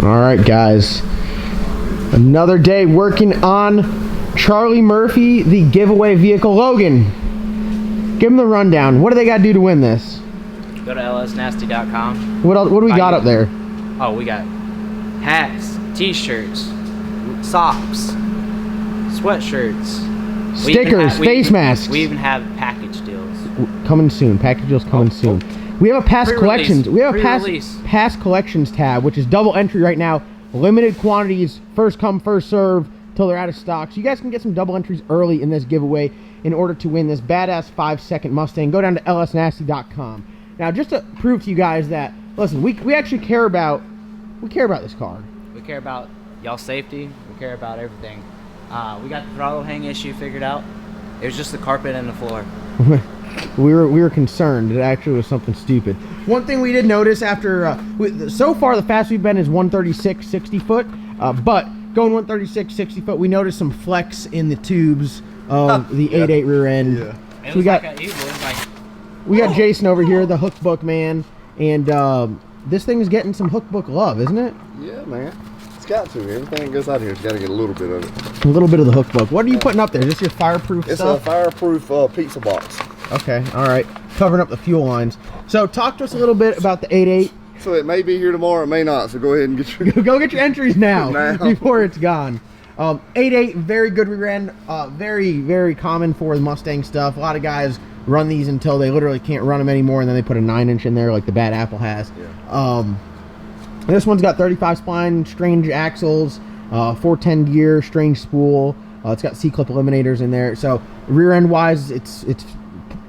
All right, guys. Another day working on Charlie Murphy, the giveaway vehicle. Logan, give him the rundown. What do they got to do to win this? Go to lsnasty.com. What else? What do we got up there? Oh, we got hats, t-shirts, socks, sweatshirts, stickers, face masks. We even have package deals. Coming soon. Package deals coming soon. We have a past collections. We have a past collections tab, which is double entry right now. Limited quantities, first come, first serve, till they're out of stock. So you guys can get some double entries early in this giveaway in order to win this badass 5-second Mustang. Go down to lsnasty.com. Now, just to prove to you guys that, listen, we actually care about this car. We care about y'all's safety. We care about everything. We got the throttle hang issue figured out. It was just the carpet and the floor. We were concerned. It actually was something stupid. One thing we did notice after so far the fastest we've been is 136 60 foot, but going 136 60 foot, we noticed some flex in the tubes of the 8.8 rear end. Yeah. So we got Jason over here, the hook book man, and this thing is getting some hook book love, isn't it? Yeah, man. It's got to. Everything that goes out here, it's got to get a little bit of it. A little bit of the hook book. What are you putting up there? Is this your fireproof stuff? It's a fireproof pizza box. Okay, all right. Covering up the fuel lines. So talk to us a little bit about the 8.8. So it may be here tomorrow, it may not. So go ahead and get your go get your entries now, before it's gone. 8.8, very good rear end. Very, very common for the Mustang stuff. A lot of guys run these until they literally can't run them anymore, and then they put a 9-inch in there like the Bad Apple has. Yeah. This one's got 35 spline, strange axles, 410 gear, strange spool. It's got C-clip eliminators in there. So rear end wise, it's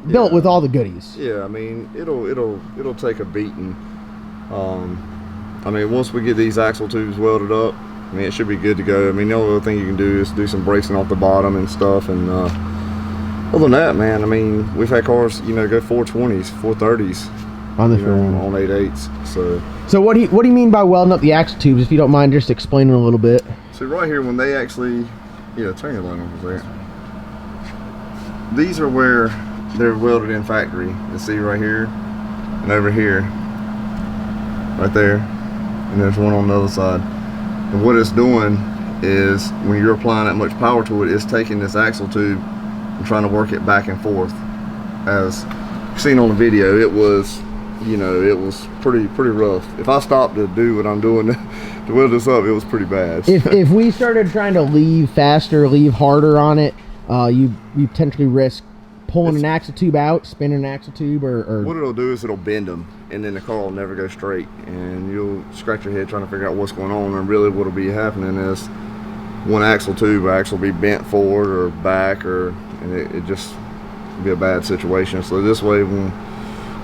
built with all the goodies. Yeah, I mean it'll take a beating. I mean, once we get these axle tubes welded up, I mean it should be good to go. I mean the only other thing you can do is do some bracing off the bottom and stuff. And other than that, man, I mean we've had cars, you know, go 420s, 430s on the on 8.8s. So what do you mean by welding up the axle tubes? If you don't mind, just explaining a little bit. So right here, when they actually, turn your light over there. These are where they're welded in factory. You see right here and over here, right there, and there's one on the other side. And what it's doing is when you're applying that much power to it, it's taking this axle tube and trying to work it back and forth. As seen on the video, it was, it was pretty rough. If I stopped to do what I'm doing to weld this up, it was pretty bad. If we started trying to leave faster, leave harder on it, you potentially risk pulling an axle tube out, spinning an axle tube, or what it'll do is it'll bend them, and then the car will never go straight, and you'll scratch your head trying to figure out what's going on. And really what'll be happening is one axle tube will actually be bent forward or back, and it just be a bad situation. So this way,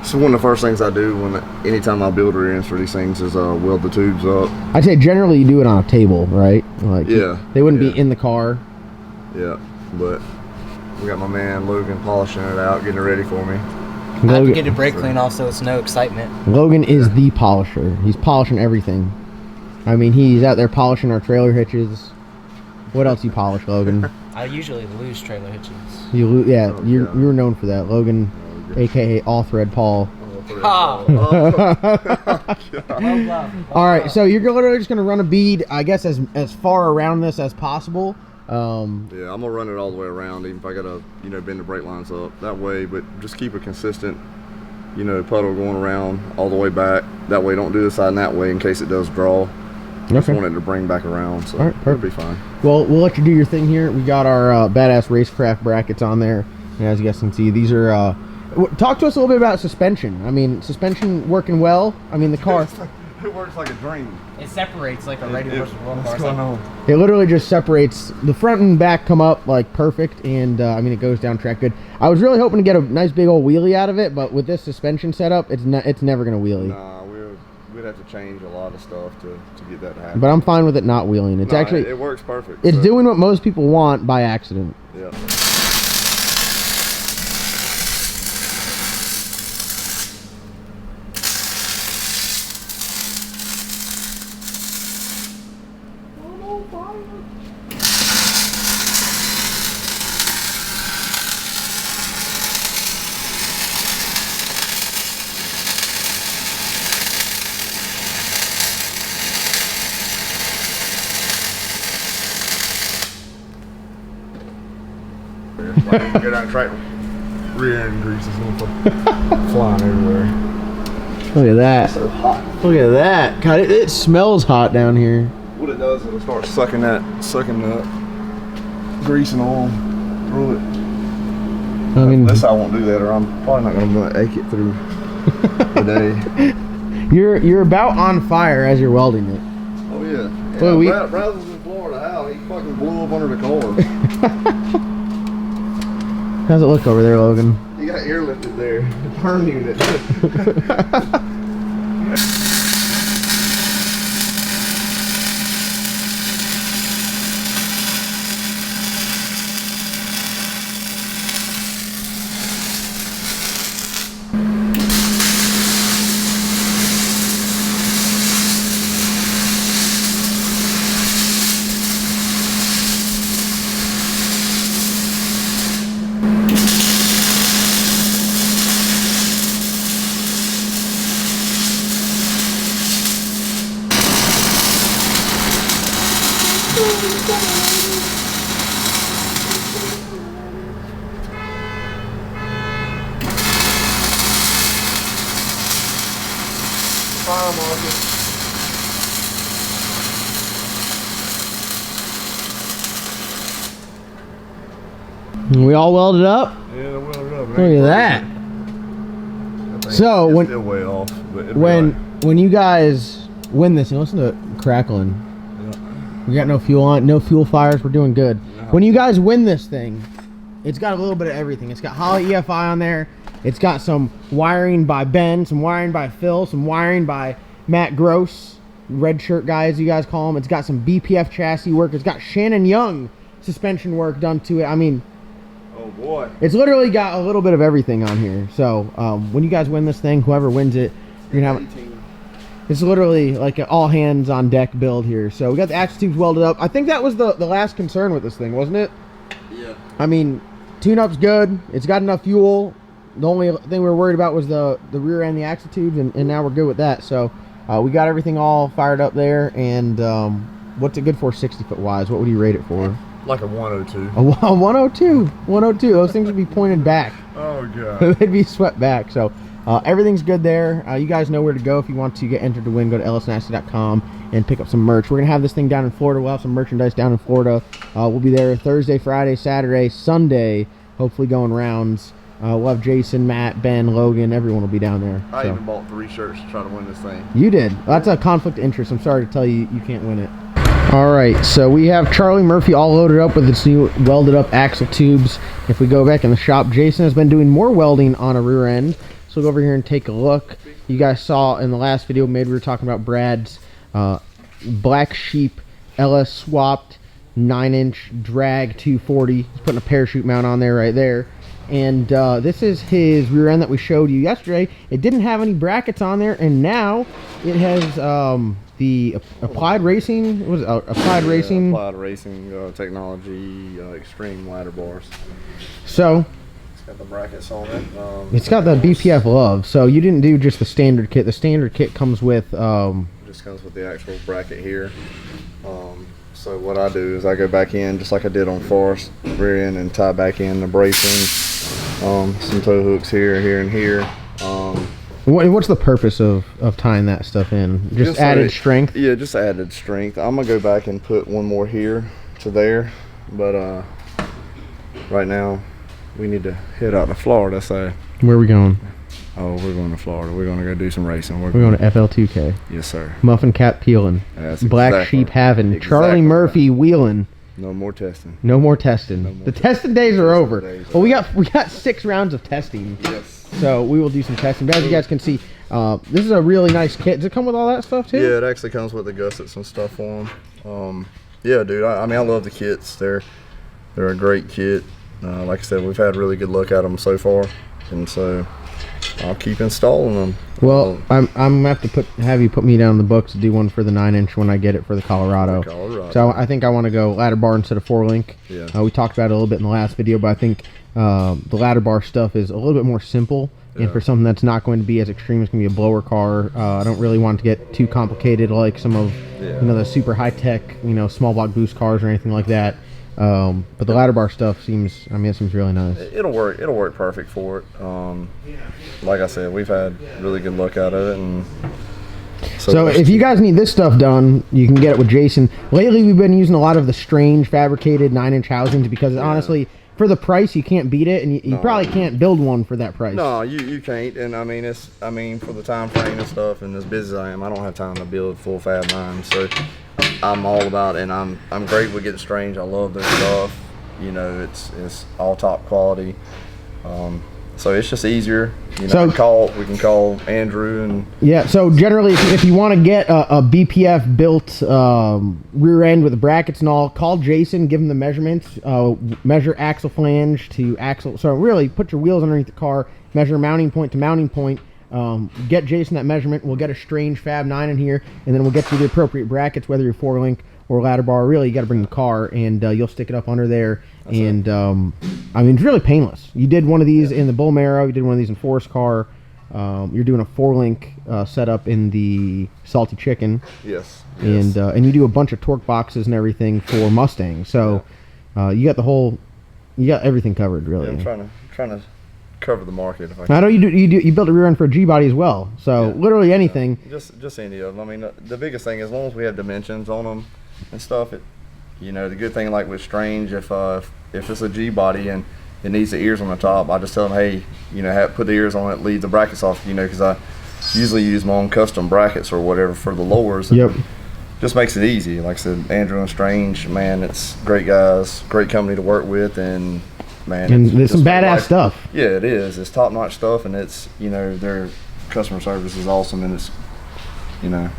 so one of the first things I do anytime I build rear ends for these things is weld the tubes up. I'd say generally you do it on a table, right? Like they wouldn't be in the car. Yeah, but we got my man Logan polishing it out, getting it ready for me. I have to get the brake clean off so it's no excitement. Logan is the polisher. He's polishing everything. I mean, he's out there polishing our trailer hitches. What else you polish, Logan? I usually lose trailer hitches. You're known for that, Logan, aka All Thread Paul. All right, so you're literally just gonna run a bead, I guess, as far around this as possible. Yeah, I'm gonna run it all the way around, even if I gotta, bend the brake lines up that way. But just keep a consistent, puddle going around all the way back. That way, don't do this side and that way in case it does draw. Just want it to bring back around, so it'll be fine. Well, we'll let you do your thing here. We got our badass racecraft brackets on there, and as you guys can see, these are. Talk to us a little bit about suspension. I mean, suspension working well. I mean, the car. It works like a dream. It separates like a regular car. It literally just separates. The front and back come up like perfect, and I mean it goes down track good. I was really hoping to get a nice big old wheelie out of it, but with this suspension setup, it's never gonna wheelie. Nah, we'd have to change a lot of stuff to get that to happen. But I'm fine with it not wheeling. It's actually it works perfect. It's doing what most people want by accident. Yeah. Like, you can go down the track, rear end grease is flying everywhere. Look at that. So hot. Look at that. God, it smells hot down here. What it does is it'll start sucking the grease and oil through it. I mean, Unless I won't do that, or I'm probably not going to ache it through the day. You're about on fire as you're welding it. Oh yeah. Well, Brazzel's in Florida. How he fucking blew up under the car. How's it look over there, Logan? He got airlifted there. The turn unit. We all welded up. Yeah, welded up. Look at that. So it's when still way off, but when you guys win this, and listen to it crackling. Yeah. We got no fuel on, no fuel fires. We're doing good. No. When you guys win this thing, it's got a little bit of everything. It's got Holley EFI on there. It's got some wiring by Ben, some wiring by Phil, some wiring by Matt Gross, red shirt guy as you guys call him. It's got some BPF chassis work. It's got Shannon Young suspension work done to it. I mean, oh boy, it's literally got a little bit of everything on here. So when you guys win this thing, whoever wins it, you're gonna have. It's literally like an all hands on deck build here. So we got the axle tubes welded up. I think that was the last concern with this thing, wasn't it? Yeah. I mean, tune-up's good. It's got enough fuel. The only thing we were worried about was the rear end, the axle tubes, and now we're good with that. So we got everything all fired up there. And what's it good for 60-foot wise? What would you rate it for? Like a 102. A 102. 102. Those things would be pointed back. Oh god. They'd be swept back. So everything's good there. You guys know where to go if you want to get entered to win. Go to lsnasty.com and pick up some merch. We're gonna have this thing down in Florida. We'll have some merchandise down in Florida. We'll be there Thursday, Friday, Saturday, Sunday. Hopefully going rounds. We'll have Jason, Matt, Ben, Logan. Everyone will be down there. I even bought 3 shirts to try to win this thing. You did. That's a conflict of interest. I'm sorry to tell you, you can't win it. All right, so we have Charlie Murphy all loaded up with its new welded up axle tubes. If we go back in the shop, Jason has been doing more welding on a rear end. So we'll go over here and take a look. You guys saw in the last video we were talking about Brad's Black Sheep LS swapped 9-inch drag 240. He's putting a parachute mount on there right there. And this is his rear end that we showed you yesterday. It didn't have any brackets on there, and now it has the Applied Racing. What was it? Applied Racing. Applied Racing technology, extreme ladder bars. So it's got the brackets on it. It's got the BPF Love. So you didn't do just the standard kit. The standard kit comes with. Just comes with the actual bracket here. So what I do is I go back in just like I did on Forest rear end and tie back in the bracing, some tow hooks here, and here. What's the purpose of tying that stuff in? Just added strength? Yeah, just added strength. I'm gonna go back and put one more here to there, but right now we need to head out to Florida. So where are we going? Oh, we're going to Florida. We're gonna go do some racing. We're going to FL2K. Yes, sir. Muffin cap peeling. Black sheep having. Charlie Murphy wheeling. No more testing. No more testing. No more the testing days are over. Well, we got 6 rounds of testing. Yes. So we will do some testing. But as you guys can see, this is a really nice kit. Does it come with all that stuff too? Yeah, it actually comes with the gussets and stuff for them. Yeah, dude. I mean, I love the kits. They're a great kit. Like I said, we've had really good look at them so far, and so I'll keep installing them. Well, I'm gonna have to have you put me down in the books to do one for the 9-inch when I get it for the Colorado. So I think I want to go ladder bar instead of 4-link. Yeah. We talked about it a little bit in the last video, but I think the ladder bar stuff is a little bit more simple. Yeah. And for something that's not going to be as extreme, it's going to be a blower car. I don't really want it to get too complicated like some of the super high tech small block boost cars or anything like that. But the ladder bar stuff seems, I mean, it seems really nice. It'll work perfect for it. Like I said, we've had really good luck out of it, and so if you guys need this stuff done, you can get it with Jason. Lately, we've been using a lot of the Strange fabricated 9-inch housings because honestly, for the price, you can't beat it, and you probably can't build one for that price. No, you can't. And I mean, for the time frame and stuff, and as busy as I am, I don't have time to build full Fab 9. So I'm all about it, and I'm great with getting Strange. I love their stuff. You know, it's all top quality. So it's just easier. You know, so we can call Andrew and So generally, if you want to get a BPF built rear end with the brackets and all, call Jason. Give him the measurements. Measure axle flange to axle. So really, put your wheels underneath the car. Measure mounting point to mounting point. Get Jason that measurement. We'll get a Strange Fab 9 in here, and then we'll get you the appropriate brackets, whether you're 4-link or ladder bar. Really, you got to bring the car, and you'll stick it up under there. I mean, it's really painless. You did one of these in the Bull Marrow. You did one of these in Forest Car. You're doing a 4-link setup in the Salty Chicken. Yes. And you do a bunch of torque boxes and everything for Mustang. So you got everything covered, really. Yeah, I'm trying to cover the market. If I can. I know you built a rear end for a G body as well. So literally anything. Just any of them. I mean, the biggest thing, as long as we have dimensions on them and stuff, you know, the good thing, like with Strange, if it's a G body and it needs the ears on the top, I just tell them, hey, you know, put the ears on it, leave the brackets off, you know, because I usually use my own custom brackets or whatever for the lowers. Yep. Just makes it easy. Like I said, Andrew and Strange, man, it's great guys, great company to work with, and man, and there's some badass stuff. Yeah, it is. It's top notch stuff, and it's, you know, their customer service is awesome, and it's, you know,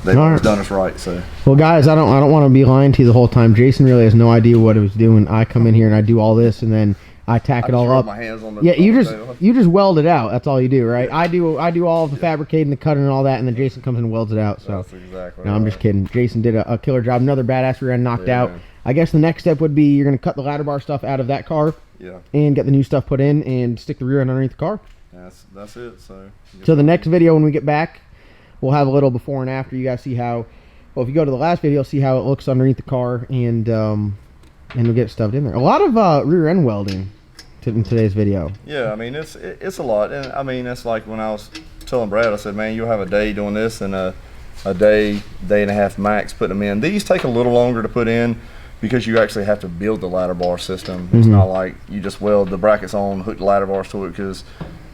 they've always done us right. So, well, guys, I don't want to be lying to you the whole time. Jason really has no idea what he was doing. I come in here and I do all this, and then I tack it all up. My hands on the you just weld it out. That's all you do, right? Yeah. I do all of the fabricating, the cutting, and all that, and then Jason comes and welds it out. So that's exactly. No, I'm just kidding. Jason did a killer job. Another badass rear end knocked out. I guess the next step would be you're going to cut the ladder bar stuff out of that car. Yeah. And get the new stuff put in and stick the rear end underneath the car. That's it. So the next video when we get back, we'll have a little before and after. You guys see how. Well, if you go to the last video, you'll see how it looks underneath the car, and we'll get stuffed in there. A lot of rear end welding in today's video. Yeah, I mean it's a lot, and I mean it's like when I was telling Brad, I said, man, you'll have a day doing this and a day and a half max putting them in. These take a little longer to put in because you actually have to build the ladder bar system. It's not like you just weld the brackets on, hook the ladder bars to it, because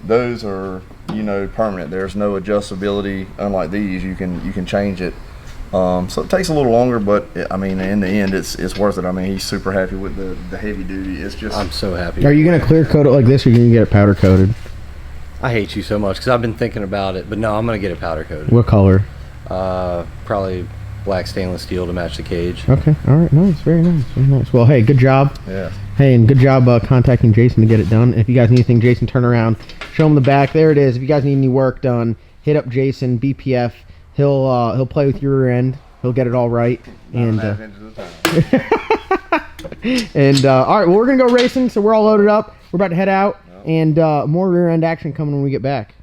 those are, you know, permanent. There's no adjustability. Unlike these, you can change it. So it takes a little longer, but I mean, in the end, it's worth it. I mean, he's super happy with the heavy duty. It's just. I'm so happy. Are you gonna clear coat it like this, or are you gonna get it powder coated? I hate you so much because I've been thinking about it, but no, I'm gonna get it powder coated. What color? Probably black stainless steel to match the cage. Okay, all right, nice, very nice, very nice. Well, hey, good job. Yeah. Hey, and good job contacting Jason to get it done. If you guys need anything, Jason, turn around, show him the back. There it is. If you guys need any work done, hit up Jason, BPF. He'll play with your rear end. He'll get it all right. And and all right, well, we're gonna go racing, so we're all loaded up. We're about to head out, and more rear end action coming when we get back.